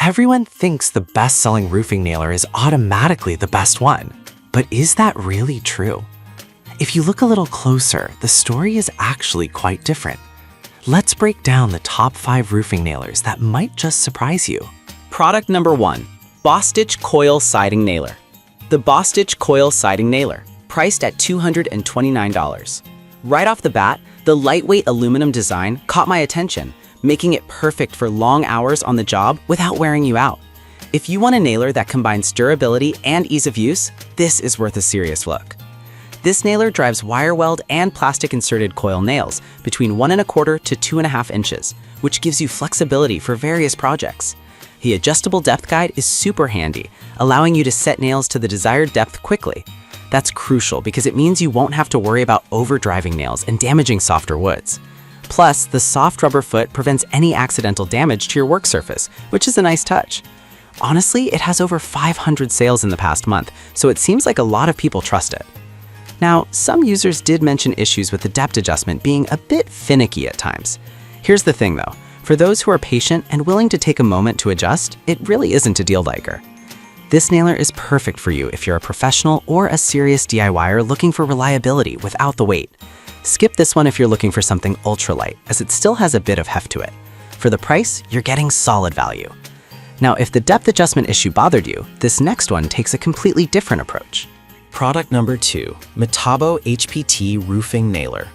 Everyone thinks the best-selling roofing nailer is automatically the best one. But is that really true? If you look a little closer, the story is actually quite different. Let's break down the top 5 roofing nailers that might just surprise you. Product number 1, Bostitch Coil Siding Nailer. The Bostitch Coil Siding Nailer, priced at $229. Right off the bat, the lightweight aluminum design caught my attention, making it perfect for long hours on the job without wearing you out. If you want a nailer that combines durability and ease of use, this is worth a serious look. This nailer drives wire weld and plastic inserted coil nails between 1 1/4 to 2.5 inches, which gives you flexibility for various projects. The adjustable depth guide is super handy, allowing you to set nails to the desired depth quickly. That's crucial because it means you won't have to worry about overdriving nails and damaging softer woods. Plus, the soft rubber foot prevents any accidental damage to your work surface, which is a nice touch. Honestly, it has over 500 sales in the past month, so it seems like a lot of people trust it. Now, some users did mention issues with the depth adjustment being a bit finicky at times. Here's the thing though, for those who are patient and willing to take a moment to adjust, it really isn't a deal breaker. This nailer is perfect for you if you're a professional or a serious DIYer looking for reliability without the weight. Skip this one if you're looking for something ultralight, as it still has a bit of heft to it. For the price, you're getting solid value. Now, if the depth adjustment issue bothered you, this next one takes a completely different approach. Product number 2, Metabo HPT Roofing Nailer,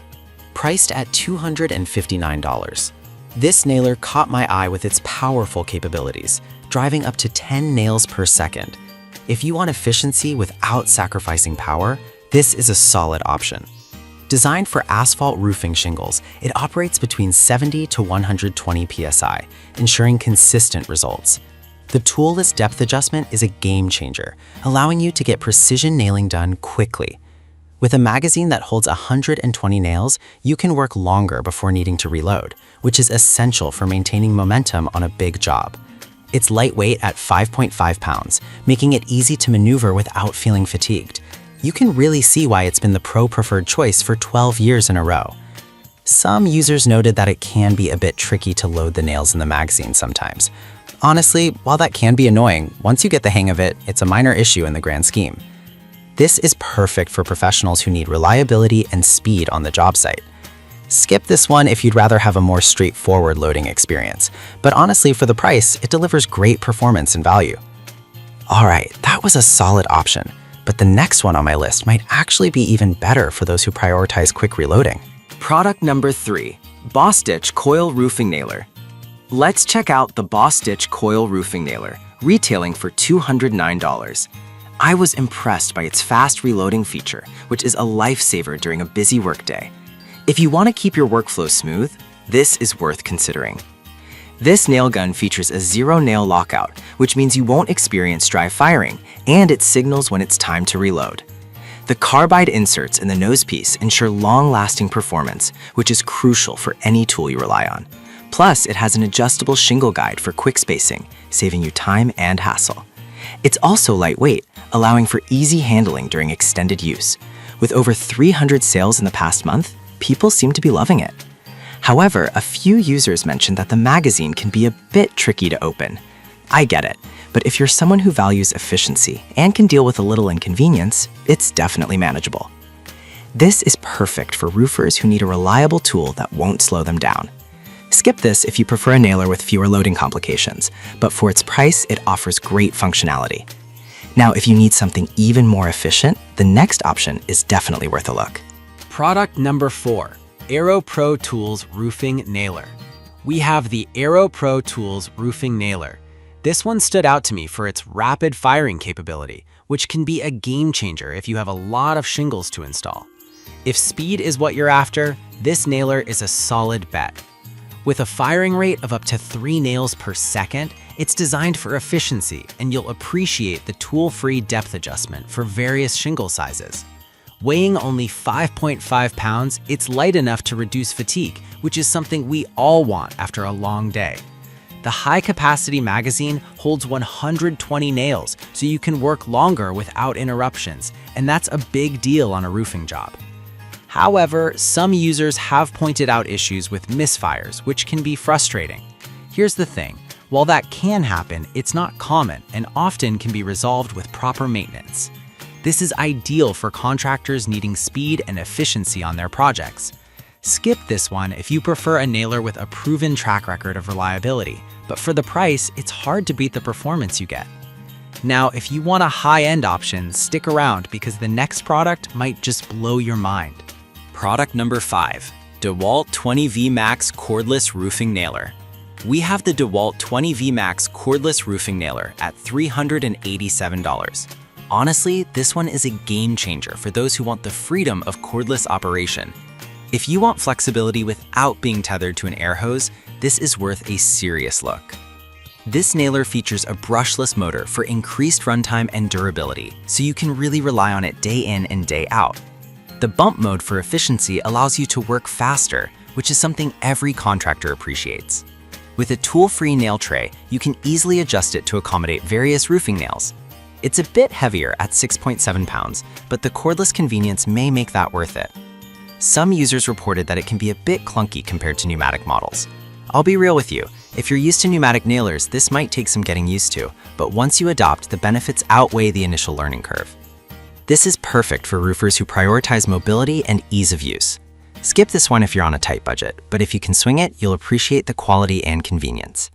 priced at $259. This nailer caught my eye with its powerful capabilities, driving up to 10 nails per second. If you want efficiency without sacrificing power, this is a solid option. Designed for asphalt roofing shingles, it operates between 70 to 120 psi, ensuring consistent results. The toolless depth adjustment is a game changer, allowing you to get precision nailing done quickly. With a magazine that holds 120 nails, you can work longer before needing to reload, which is essential for maintaining momentum on a big job. It's lightweight at 5.5 pounds, making it easy to maneuver without feeling fatigued. You can really see why it's been the pro-preferred choice for 12 years in a row. Some users noted that it can be a bit tricky to load the nails in the magazine sometimes. Honestly, while that can be annoying, once you get the hang of it, it's a minor issue in the grand scheme. This is perfect for professionals who need reliability and speed on the job site. Skip this one if you'd rather have a more straightforward loading experience, but honestly, for the price, it delivers great performance and value. Alright, that was a solid option, but the next one on my list might actually be even better for those who prioritize quick reloading. Product number 3, Bostitch Coil Roofing Nailer. Let's check out the Bostitch Coil Roofing Nailer, retailing for $209. I was impressed by its fast reloading feature, which is a lifesaver during a busy workday. If you want to keep your workflow smooth, this is worth considering. This nail gun features a zero nail lockout, which means you won't experience dry firing, and it signals when it's time to reload. The carbide inserts in the nosepiece ensure long-lasting performance, which is crucial for any tool you rely on. Plus, it has an adjustable shingle guide for quick spacing, saving you time and hassle. It's also lightweight, allowing for easy handling during extended use. With over 300 sales in the past month, people seem to be loving it. However, a few users mentioned that the magazine can be a bit tricky to open. I get it, but if you're someone who values efficiency and can deal with a little inconvenience, it's definitely manageable. This is perfect for roofers who need a reliable tool that won't slow them down. Skip this if you prefer a nailer with fewer loading complications, but for its price, it offers great functionality. Now, if you need something even more efficient, the next option is definitely worth a look. Product number 4, Aero Pro Tools Roofing Nailer. We have the Aero Pro Tools Roofing Nailer. This one stood out to me for its rapid firing capability, which can be a game changer if you have a lot of shingles to install. If speed is what you're after, this nailer is a solid bet. With a firing rate of up to 3 nails per second, it's designed for efficiency, and you'll appreciate the tool-free depth adjustment for various shingle sizes. Weighing only 5.5 pounds, it's light enough to reduce fatigue, which is something we all want after a long day. The high-capacity magazine holds 120 nails, so you can work longer without interruptions, and that's a big deal on a roofing job. However, some users have pointed out issues with misfires, which can be frustrating. Here's the thing. While that can happen, it's not common and often can be resolved with proper maintenance. This is ideal for contractors needing speed and efficiency on their projects. Skip this one if you prefer a nailer with a proven track record of reliability, but for the price, it's hard to beat the performance you get. Now, if you want a high-end option, stick around because the next product might just blow your mind. Product number 5, DeWalt 20V Max Cordless Roofing Nailer. We have the DeWalt 20V Max Cordless Roofing Nailer at $387. Honestly, this one is a game changer for those who want the freedom of cordless operation. If you want flexibility without being tethered to an air hose, this is worth a serious look. This nailer features a brushless motor for increased runtime and durability, so you can really rely on it day in and day out. The bump mode for efficiency allows you to work faster, which is something every contractor appreciates. With a tool-free nail tray, you can easily adjust it to accommodate various roofing nails. It's a bit heavier at 6.7 pounds, but the cordless convenience may make that worth it. Some users reported that it can be a bit clunky compared to pneumatic models. I'll be real with you, if you're used to pneumatic nailers, this might take some getting used to, but once you adopt, the benefits outweigh the initial learning curve. This is perfect for roofers who prioritize mobility and ease of use. Skip this one if you're on a tight budget, but if you can swing it, you'll appreciate the quality and convenience.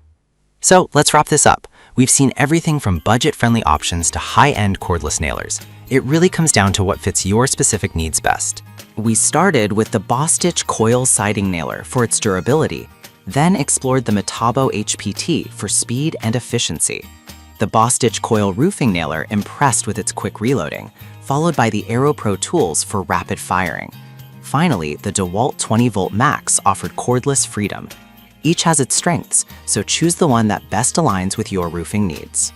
So let's wrap this up. We've seen everything from budget-friendly options to high-end cordless nailers. It really comes down to what fits your specific needs best. We started with the Bostitch coil siding nailer for its durability, then explored the Metabo HPT for speed and efficiency. The Bostitch coil roofing nailer impressed with its quick reloading, followed by the AeroPro tools for rapid firing. Finally, the DeWalt 20V Max offered cordless freedom. Each has its strengths, so choose the one that best aligns with your roofing needs.